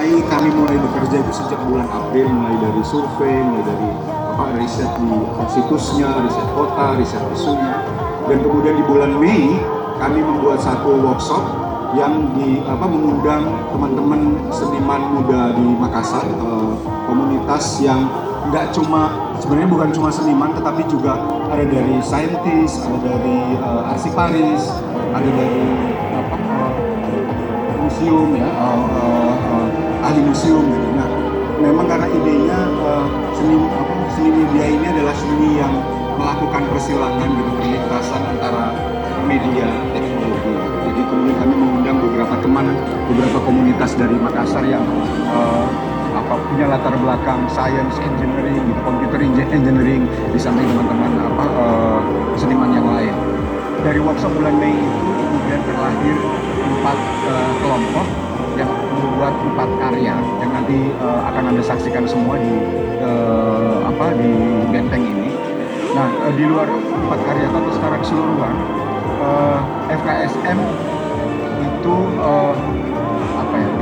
kami mulai bekerja itu sejak bulan April, mulai dari survei, mulai dari riset di situsnya, riset kota, riset isunya, dan kemudian di bulan Mei kami membuat satu workshop yang mengundang teman-teman seniman muda di Makassar, komunitas yang nggak cuma, sebenarnya bukan cuma seniman, tetapi juga ada dari saintis, ada dari arsiparis, ada dari museum ya, ahli museum gitu. Nah, memang karena idenya seni media ini adalah seni yang melakukan persilangan gitu, perlintasan antara media teknologi. Jadi kemudian kami mengundang beberapa teman, beberapa komunitas dari Makassar yang punya latar belakang science engineering, gitu, computer engineering, di samping teman-teman seniman yang lain. Dari workshop bulan Mei itu kemudian terlahir 4 kelompok yang membuat 4 karya yang nanti akan Anda saksikan semua di benteng ini. Nah, di luar 4 karya itu secara keseluruhan, FKSM itu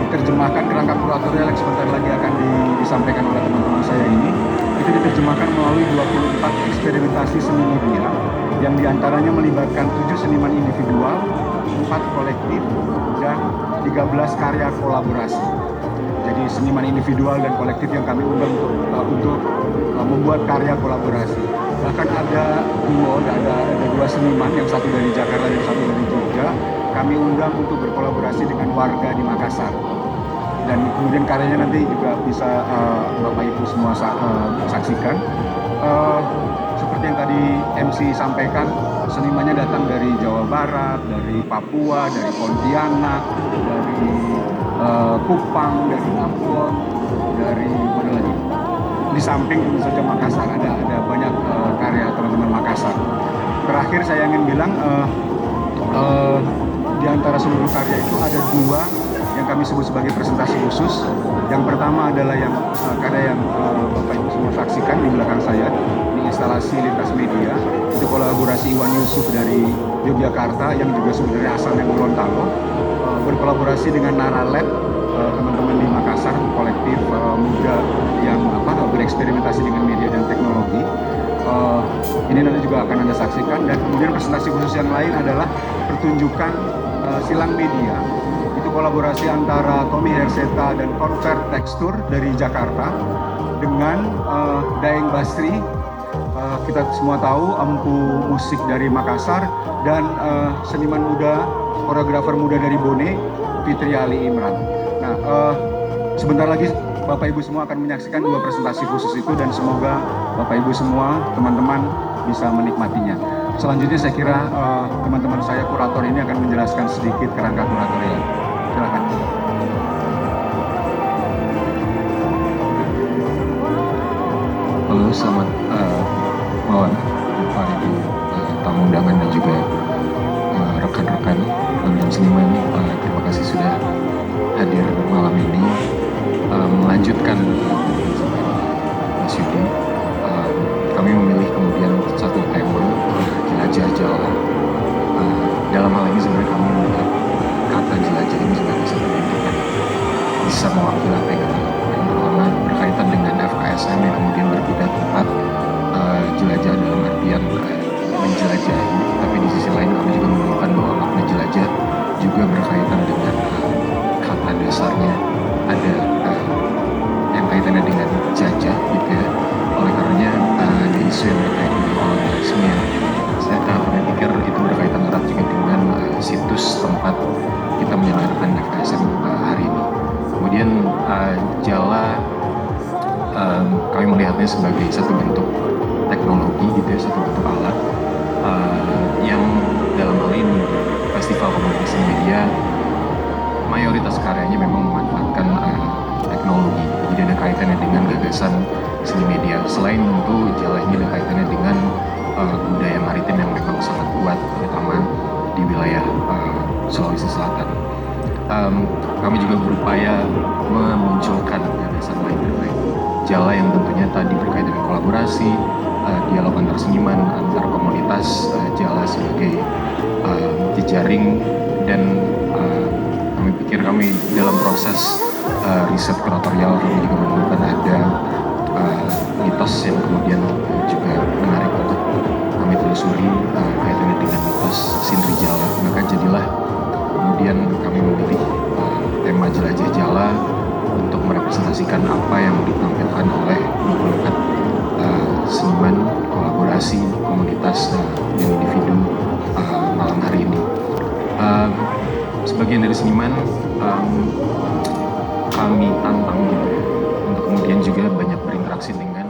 diterjemahkan kerangka kuratorial yang sebentar lagi akan disampaikan oleh teman-teman saya ini. Itu diterjemahkan melalui 24 eksperimentasi seni media yang diantaranya melibatkan 7 seniman individual, 4 kolektif, dan 13 karya kolaborasi. Jadi seniman individual dan kolektif yang kami undang untuk membuat karya kolaborasi. Bahkan ada dua seniman, yang satu dari Jakarta dan satu dari Jogja, kami undang untuk berkolaborasi dengan warga di Makassar. Dan kemudian karyanya nanti juga bisa Bapak Ibu semua saksikan. Seperti yang tadi MC sampaikan, senimannya datang dari Jawa Barat, dari Papua, dari Pontianak, dari Kupang, dari Ambon, dari mana lagi? Di samping tentu saja Makassar, ada banyak karya teman-teman Makassar. Terakhir saya ingin bilang, di antara seluruh karya itu ada 2 yang kami sebut sebagai presentasi khusus. Yang pertama adalah karya yang Bapak Ibu semua saksikan di belakang saya, di instalasi lintas media. Itu kolaborasi Iwan Yusuf dari Yogyakarta yang juga sebenarnya asalnya Gorontalo, berkolaborasi dengan Naralab, teman-teman di Makassar, kolektif muda yang bereksperimentasi dengan media dan teknologi. Ini nanti juga akan Anda saksikan. Dan kemudian presentasi khusus yang lain adalah pertunjukan silang media. Itu kolaborasi antara Tommy Herseta dan Convert Texture dari Jakarta dengan Daeng Basri, kita semua tahu empu musik dari Makassar, dan seniman muda, koreografer muda dari Bone, Fitri Ali Imran. Nah, sebentar lagi Bapak Ibu semua akan menyaksikan 2 presentasi khusus itu, dan semoga Bapak Ibu semua, teman-teman, bisa menikmatinya. Selanjutnya saya kira teman-teman saya kurator ini akan menjelaskan sedikit kerangka kuratorial. Silakan. Halo, selamat malam Bapak Ibu tamu undangan dan juga rekan-rekan dan seniman. Terima kasih sudah hadir malam ini. Melanjutkan Mas Yudi, kami memilih kemudian satu tema, jelajah jalan. Dalam hal ini sebenarnya kami melihat kata jelajah ini sebagai satu bentuk yang bisa mewakili apa yang kita lakukan. Yang pertama berkaitan dengan FKSM yang kemudian berbeda tempat, jelajah dalam artian menjelajahi, tapi di sisi lain kami juga menemukan bahwa makna jelajah juga berkaitan dengan kata dasarnya ada yang kaitannya dengan jajah gitu ya. Oleh karenanya ada isu yang berkaitan dengan kolonialisme. Saya pikir itu berkaitan erat juga dengan situs tempat kita menyelenggarakan FKSM hari ini. Kemudian Jala kami melihatnya sebagai satu bentuk teknologi gitu ya, satu bentuk alat yang dalam hal ini Festival Komunikasi Media mayoritas karyanya memang memanfaatkan teknologi. Jadi ada kaitannya dengan gagasan seni media. Selain tentu Jala ini ada kaitannya dengan budaya maritim yang memang sangat kuat, terutama di wilayah Sulawesi Selatan. Kami juga berupaya memunculkan gagasan lain terkait Jala yang tentunya tadi berkaitan dengan kolaborasi, dialog antar seniman, antar komunitas, Jala sebagai jejaring, dan kami pikir kami dalam proses riset kuratorial kami juga menemukan ada mitos yang kemudian juga menarik untuk kami telusuri kaitannya dengan mitos Sindrijala. Maka jadilah kemudian kami memilih tema Jelajah Jala untuk merepresentasikan apa yang ditampilkan oleh 24 seniman, kolaborasi, komunitas, dan individu malam hari ini. Sebagian dari seniman kami tantang gitu ya, untuk kemudian juga banyak berinteraksi dengan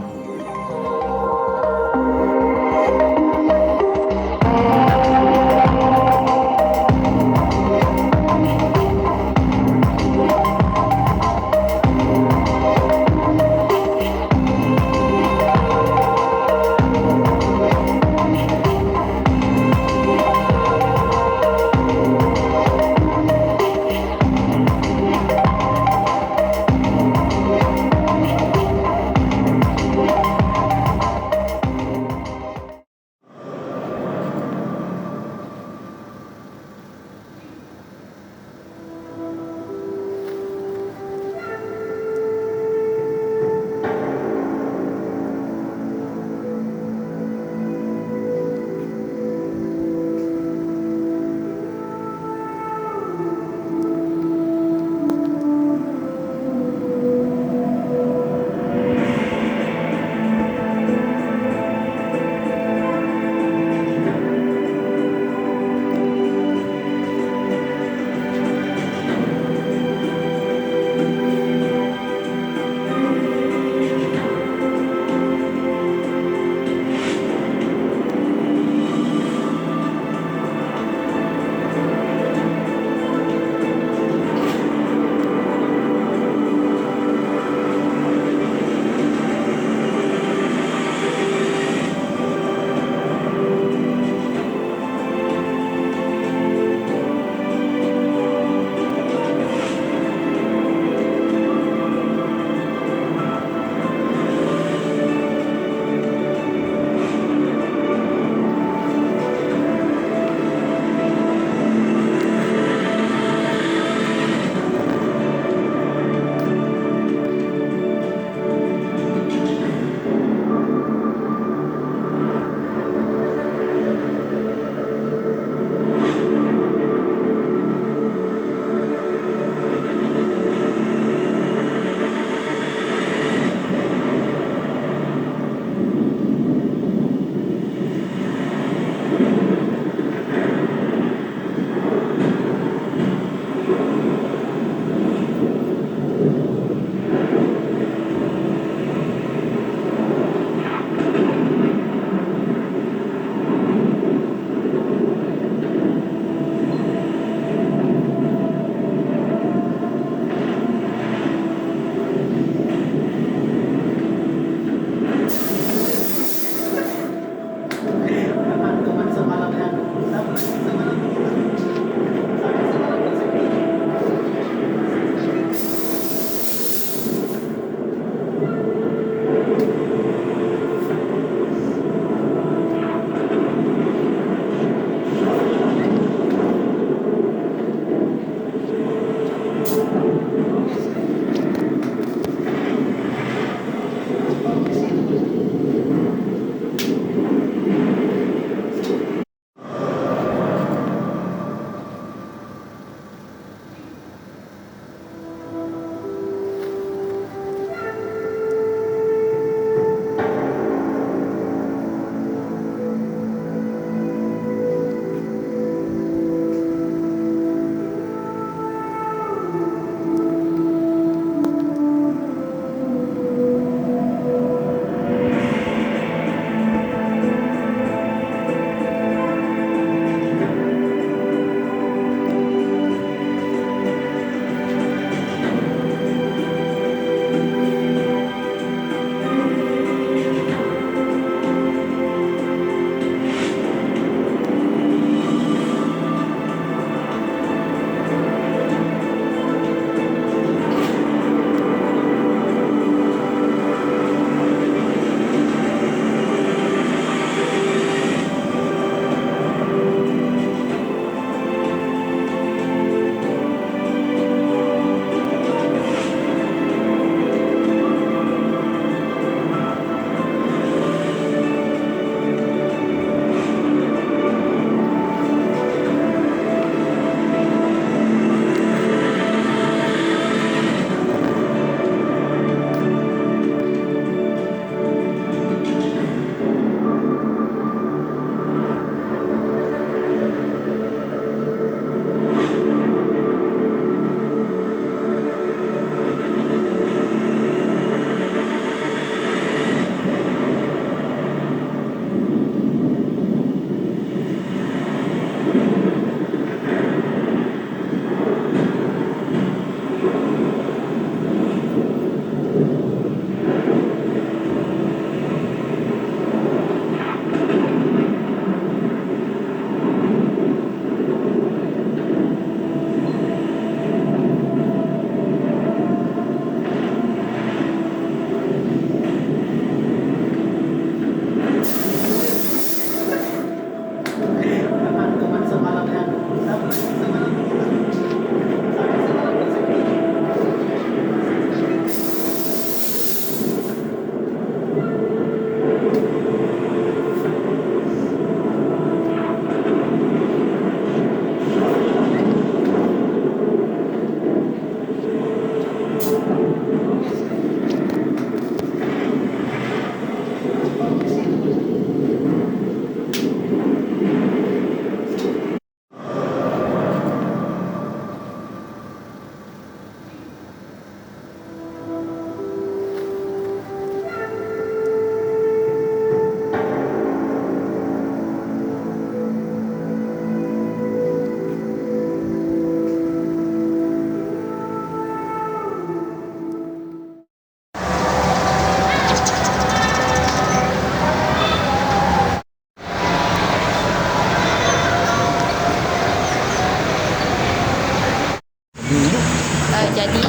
Jadi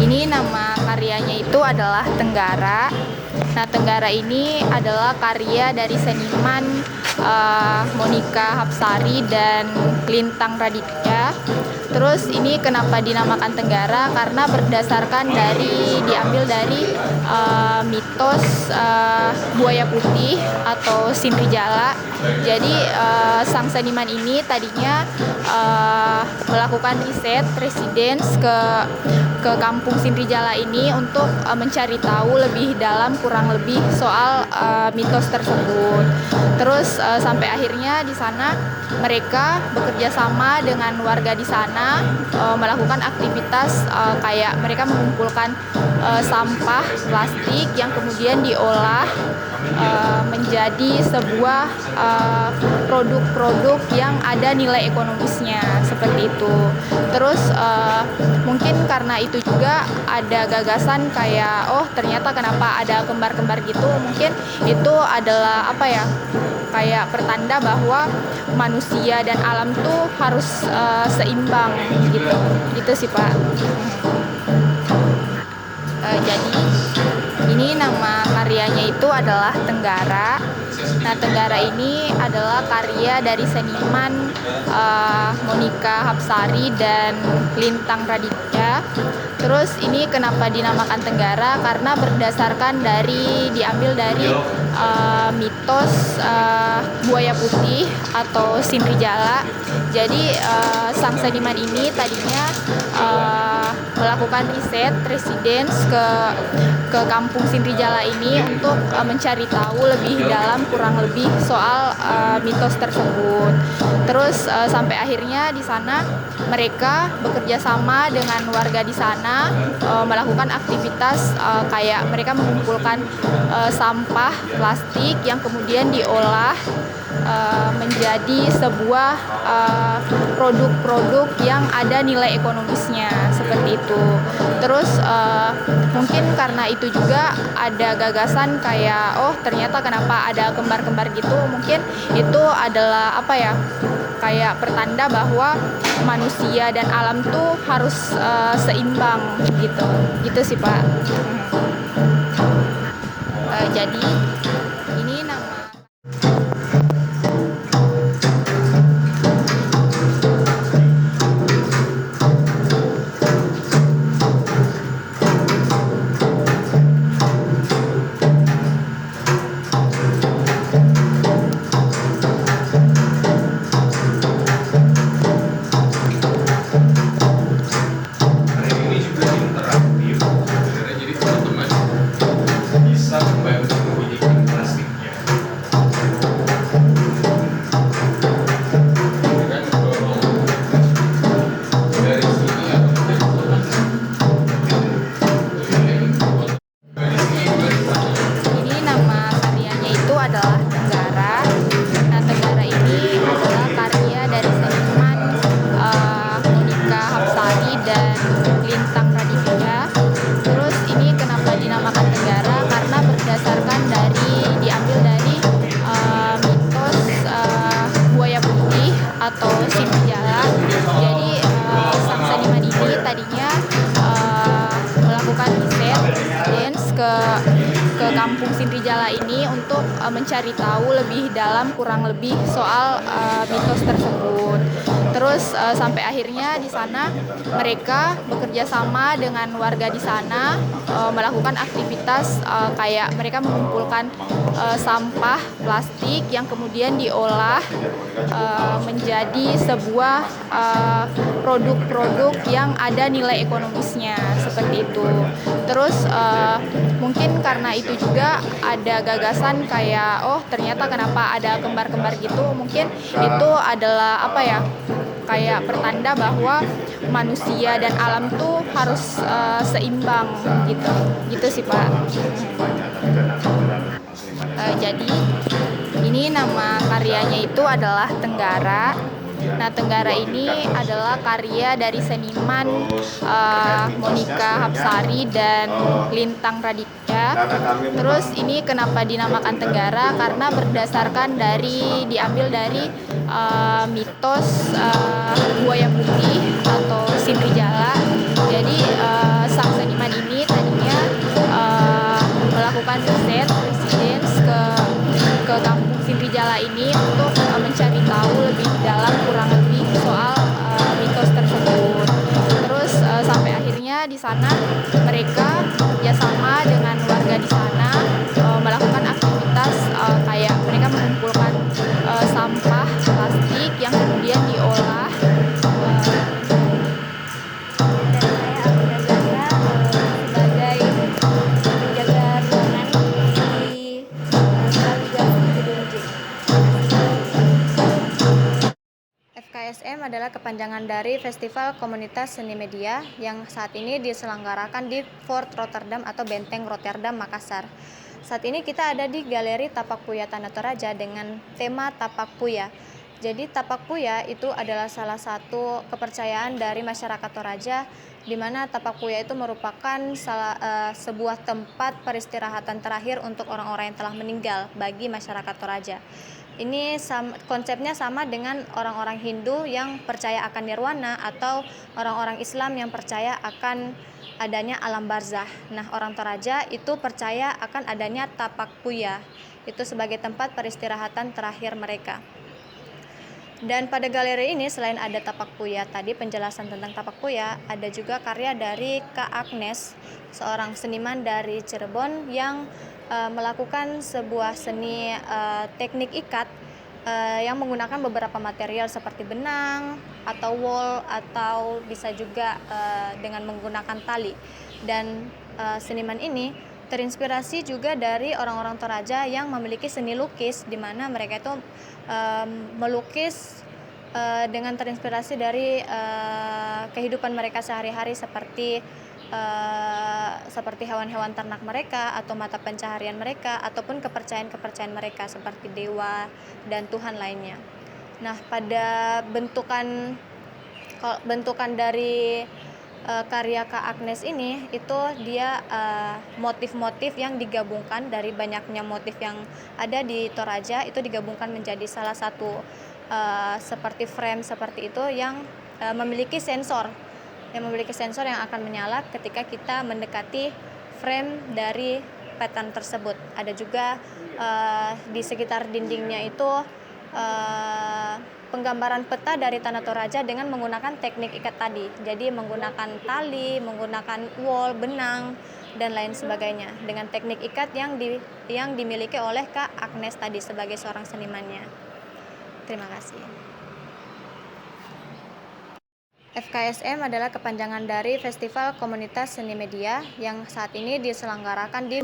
ini nama karyanya itu adalah Tenggara. Nah, Tenggara ini adalah karya dari seniman Monica Hapsari dan Lintang Raditya. Terus ini kenapa dinamakan Tenggara? Karena berdasarkan diambil dari mitos buaya putih atau Sindrijala. Jadi sang seniman ini tadinya melakukan riset residence ke kampung Sindrijala ini untuk mencari tahu lebih dalam kurang lebih soal mitos tersebut. Terus sampai akhirnya di sana mereka bekerja sama dengan warga di sana melakukan aktivitas kayak mereka mengumpulkan sampah plastik yang kemudian diolah menjadi sebuah produk-produk yang ada nilai ekonomisnya seperti itu. Terus mungkin karena itu juga ada gagasan kayak ternyata kenapa ada kembar-kembar gitu, mungkin itu adalah kayak pertanda bahwa manusia dan alam tuh harus seimbang gitu sih Pak. Jadi ini nama karyanya itu adalah Tenggara. Nah, Tenggara ini adalah karya dari seniman Monica Hapsari dan Lintang Raditya. Terus ini kenapa dinamakan Tenggara? Karena berdasarkan diambil dari mitos buaya putih atau Sindrijala. Jadi sang seniman ini tadinya melakukan riset residence ke kampung Sindrijala ini untuk mencari tahu lebih dalam kurang lebih soal mitos tersebut. Terus sampai akhirnya di sana mereka bekerja sama dengan warga di sana melakukan aktivitas kayak mereka mengumpulkan sampah plastik yang kemudian diolah menjadi sebuah produk-produk yang ada nilai ekonomisnya seperti itu. Terus mungkin karena itu juga ada gagasan kayak ternyata kenapa ada kembar-kembar gitu, mungkin itu adalah kayak pertanda bahwa manusia dan alam tuh harus seimbang gitu sih Pak. Jadi ini nama atau Sindrijala. Jadi sang seniman ini tadinya melakukan riset ke kampung Sindrijala ini untuk mencari tahu lebih dalam kurang lebih soal mitos tersebut. Terus sampai akhirnya di sana mereka bekerja sama dengan warga di sana melakukan aktivitas kayak mereka mengumpulkan sampah plastik yang kemudian diolah menjadi sebuah produk-produk yang ada nilai ekonomisnya seperti itu. Terus mungkin karena itu juga ada gagasan kayak ternyata kenapa ada kembar-kembar gitu, mungkin itu adalah kayak pertanda bahwa manusia dan alam tuh harus seimbang gitu sih Pak. Jadi ini nama karyanya itu adalah Tenggara. Nah, Tenggara ini adalah karya dari seniman Monica Hapsari dan Lintang Raditya. Terus ini kenapa dinamakan Tenggara? Karena berdasarkan diambil dari mitos buaya putih atau Sindrijala. Jadi sang seniman ini tadinya melakukan riset residence ke kampung Sindrijala ini untuk mencari tahu lebih dalam kurang lebih soal mitos tersebut. Terus sampai akhirnya di sana mereka ya sama dengan warga di sana melakukan aktivitas kayak mereka mengumpulkan sampah plastik yang kemudian diolah. FKSM adalah kepanjangan dari Festival Komunitas Seni Media yang saat ini diselenggarakan di Fort Rotterdam atau Benteng Rotterdam, Makassar. Saat ini kita ada di Galeri Tapak Puya Tanah Toraja dengan tema Tapak Puya. Jadi Tapak Puya itu adalah salah satu kepercayaan dari masyarakat Toraja, di mana Tapak Puya itu merupakan sebuah tempat peristirahatan terakhir untuk orang-orang yang telah meninggal bagi masyarakat Toraja. Ini konsepnya sama dengan orang-orang Hindu yang percaya akan nirwana atau orang-orang Islam yang percaya akan adanya alam barzah. Nah, orang Toraja itu percaya akan adanya Tapak Puya, itu sebagai tempat peristirahatan terakhir mereka. Dan pada galeri ini selain ada Tapak Puya tadi, penjelasan tentang Tapak Puya, ada juga karya dari Kak Agnes, seorang seniman dari Cirebon yang melakukan sebuah seni teknik ikat yang menggunakan beberapa material seperti benang atau wool atau bisa juga dengan menggunakan tali. Dan seniman ini terinspirasi juga dari orang-orang Toraja yang memiliki seni lukis, di mana mereka itu melukis dengan terinspirasi dari kehidupan mereka sehari-hari seperti hewan-hewan ternak mereka atau mata pencaharian mereka ataupun kepercayaan-kepercayaan mereka seperti dewa dan Tuhan lainnya. Nah, pada bentukan dari karya Kak Agnes ini itu dia motif-motif yang digabungkan dari banyaknya motif yang ada di Toraja, itu digabungkan menjadi salah satu seperti frame seperti itu yang memiliki sensor yang akan menyala ketika kita mendekati frame dari pattern tersebut. Ada juga di sekitar dindingnya itu penggambaran peta dari Tanah Toraja dengan menggunakan teknik ikat tadi. Jadi menggunakan tali, menggunakan wool, benang, dan lain sebagainya dengan teknik ikat yang dimiliki oleh Kak Agnes tadi sebagai seorang senimannya. Terima kasih. FKSM adalah kepanjangan dari Festival Komunitas Seni Media yang saat ini diselenggarakan di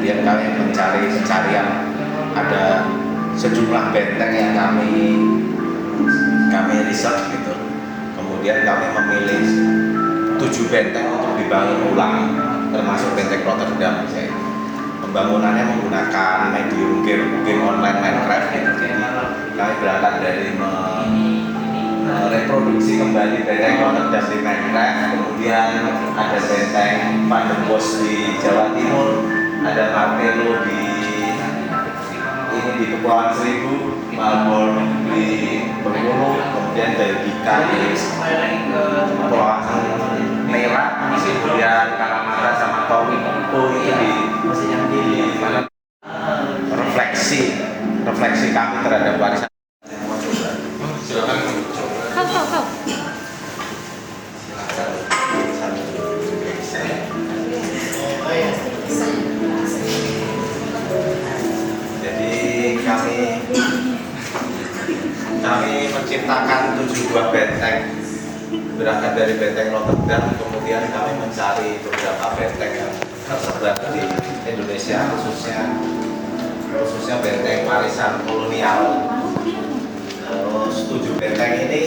kemudian kami mencari pencarian, ada sejumlah benteng yang kami riset gitu. Kemudian kami memilih 7 benteng untuk dibangun ulang, termasuk benteng Rotterdam. Pembangunannya menggunakan medium game online Minecraft gitu. Jadi kami berangkat dari reproduksi kembali benteng Rotterdam di Minecraft, kemudian ada benteng Van der Bos di Jawa Timur, ada Martello di Kepulauan Seribu, Malborn di Bengkulu, kemudian Belgika di Kepulauan Merah, kemudian Kalamata sama Tomiko itu di mana refleksi kami terhadap warisan. Silakan. Kau. Jadi kami menciptakan 7 buah benteng, berangkat dari benteng Rotterdam, kemudian kami mencari beberapa benteng yang tersebar di Indonesia, khususnya benteng warisan kolonial. Terus 7 benteng ini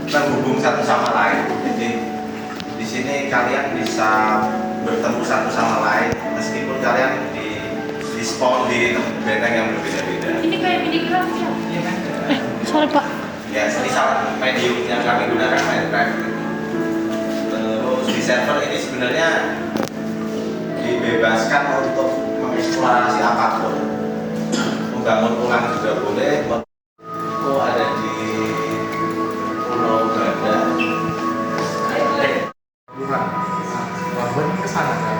terhubung satu sama lain. Jadi di sini kalian bisa bertemu satu sama lain meskipun kalian di spawn di benteng yang berbeda-beda. Ini kayak mini graf ya? Sorry Pak. Ya, ini salah medium yang kami gunakan Minecraft. Terus di server ini sebenarnya dibebaskan untuk mengeksplorasi apapun. Membangun ulang juga boleh. Ada di Pulau Bada. Labuan ke sana kan?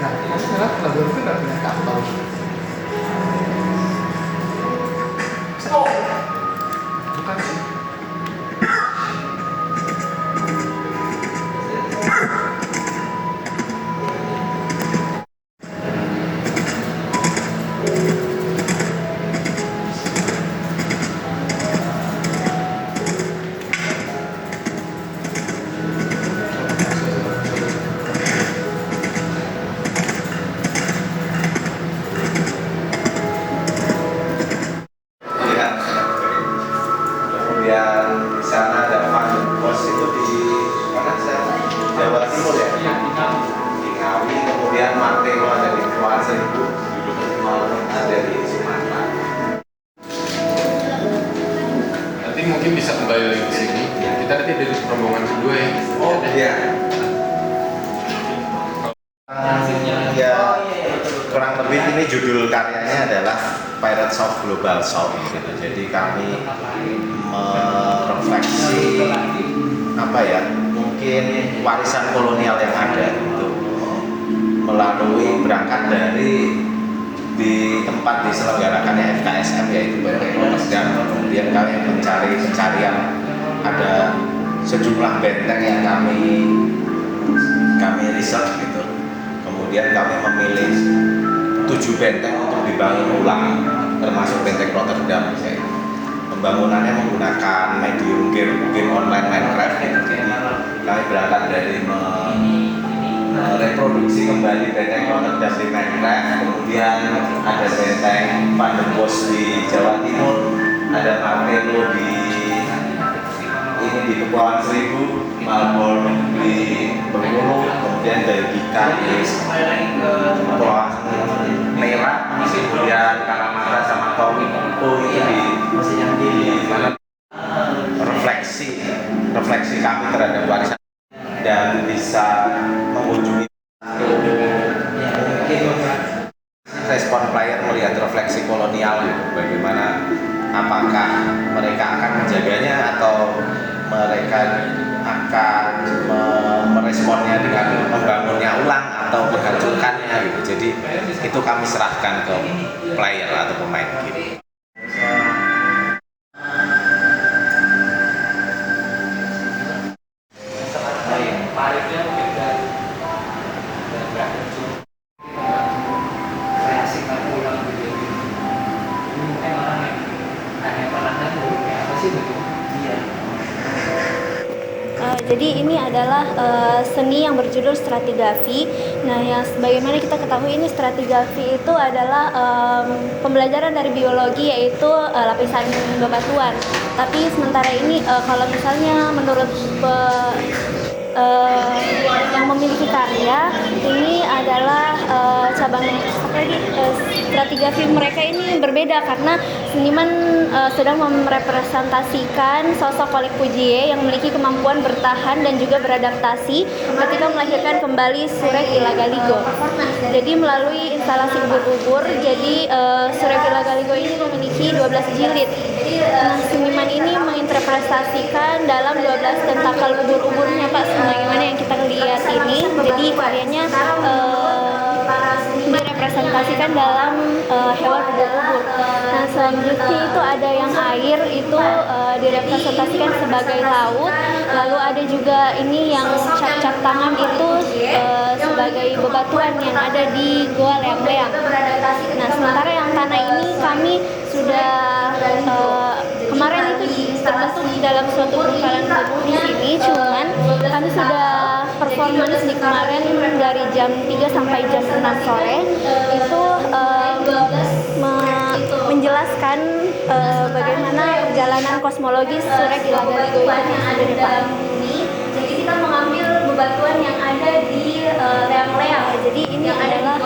Nah, maksudnya Labuan itu nggak punya kapal. Bukan sih. Kemudian di sana ada Van der Bos itu di mana Jawa Timur ya? Di Ngawi. Kemudian Martello ada di Kepulauan Seribu, Malborn ada di Sumatera. Nanti mungkin bisa kembali lagi ke sini. Kita nanti dari rombongan kedua ya. Oh iya. Ya, kurang lebih ini judul karyanya adalah Pirates of Global South gitu. Jadi kami merefleksi apa ya, mungkin warisan kolonial yang ada gitu, melalui berangkat dari di tempat diselenggarakannya FKSM yaitu benteng Rotterdam. Kemudian kami mencari pencarian, ada sejumlah benteng yang kami riset gitu. Kemudian kami memilih 7 benteng untuk dibangun ulang, termasuk benteng Rotterdam. Pembangunannya menggunakan medium game online Minecraft gitu. Jadi kami berangkat dari reproduksi kembali benteng Rotterdam di Minecraft, kemudian ada benteng Van der Bos di Jawa Timur, ada Martello di Kepulauan Seribu, Malborn di Bengkulu, kemudian Belgika di Kepulauan Merah, kemudian Kalamata sama Tomiko itu di mana refleksi kami terhadap warisan dan bisa mengunjungi respon player melihat refleksi kolonial gitu. Bagaimana, apakah mereka akan menjaganya atau mereka akan meresponnya dengan membangunnya ulang atau menghancurkannya gitu. Jadi itu kami serahkan ke player atau pemain game. Jadi ini adalah seni yang berjudul stratigrafi. Nah, yang sebagaimana kita ketahui ini stratigrafi itu adalah pembelajaran dari biologi, yaitu lapisan bebatuan. Tapi sementara ini kalau misalnya menurut yang memiliki karya ini adalah stratigrafi mereka ini berbeda karena seniman sedang merepresentasikan sosok Oleg Pujiye yang memiliki kemampuan bertahan dan juga beradaptasi ketika melahirkan kembali Surek Ilagaligo. Jadi melalui instalasi ubur-ubur, jadi Surek Ilagaligo ini memiliki 12 jilid. Nah, seniman ini menginterpretasikan dalam 12 tentakel ubur-uburnya, Pak, sebagaimana yang kita lihat ini. Jadi karyanya direpresentasikan dalam hewan ubur-ubur. Nah, selanjutnya itu ada yang air, itu direpresentasikan sebagai laut. Lalu ada juga ini yang cap-cap tangan itu sebagai bebatuan yang ada di Goa Leang-Leang. Nah, sementara yang tanah ini kami sudah kemarin itu terbentuk di dalam suatu bengkalan tubuh di sini, cuman kami sudah performance di kemarin dari jam 3 sampai jam 6 sore itu menjelaskan bagaimana perjalanan kosmologis Surek Ilagaligo yang ada di depan ini. Jadi kita mengambil bebatuan yang ada di Leang-Leang. Jadi ini adalah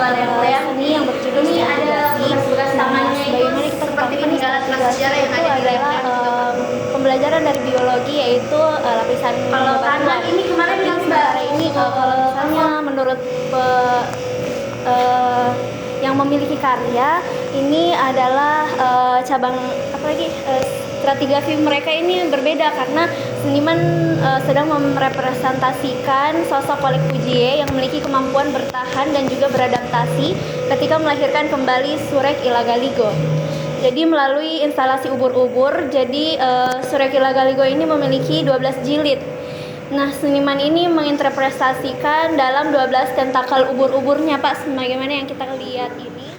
seni yang berjudul stratigrafi. Bagaimana kita ketahui ini stratigrafi itu adalah pembelajaran dari biologi, yaitu lapisan bebatuan. Ini kemarin yang sementara ini kalau misalnya menurut yang memiliki karya ini adalah stratigrafi mereka ini berbeda karena seniman sedang merepresentasikan sosok Oleg Pujiye yang memiliki kemampuan bertahan dan juga beradaptasi ketika melahirkan kembali Surek Ilagaligo. Jadi melalui instalasi ubur-ubur, jadi Surek Ilagaligo ini memiliki 12 jilid. Nah, seniman ini menginterpretasikan dalam 12 tentakel ubur-uburnya, Pak, sebagaimana yang kita lihat ini.